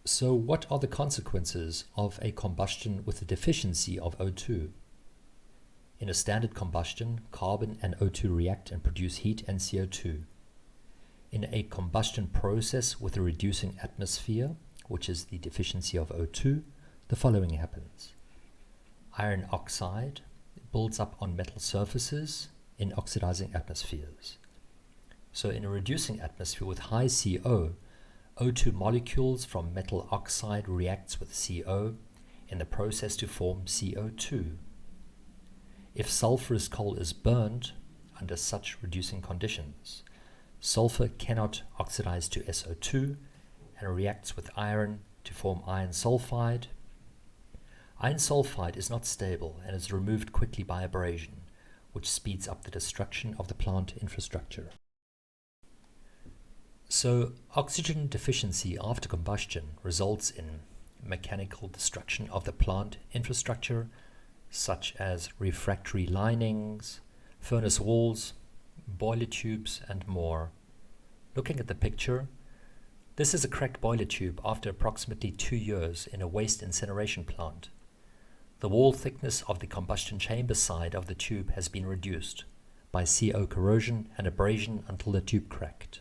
So what are the consequences of a combustion with a deficiency of O2? In a standard combustion, carbon and O2 react and produce heat and CO2. In a combustion process with a reducing atmosphere, which is the deficiency of O2, the following happens. Iron oxide builds up on metal surfaces in oxidizing atmospheres. So in a reducing atmosphere with high CO, O2 molecules from metal oxide reacts with CO in the process to form CO2. If sulfurous coal is burned under such reducing conditions, sulfur cannot oxidize to SO2 and reacts with iron to form iron sulfide. Iron sulfide is not stable and is removed quickly by abrasion, which speeds up the destruction of the plant infrastructure. So, oxygen deficiency after combustion results in mechanical destruction of the plant infrastructure, such as refractory linings, furnace walls, boiler tubes, and more. Looking at the picture, this is a cracked boiler tube after approximately 2 years in a waste incineration plant. The wall thickness of the combustion chamber side of the tube has been reduced by CO corrosion and abrasion until the tube cracked.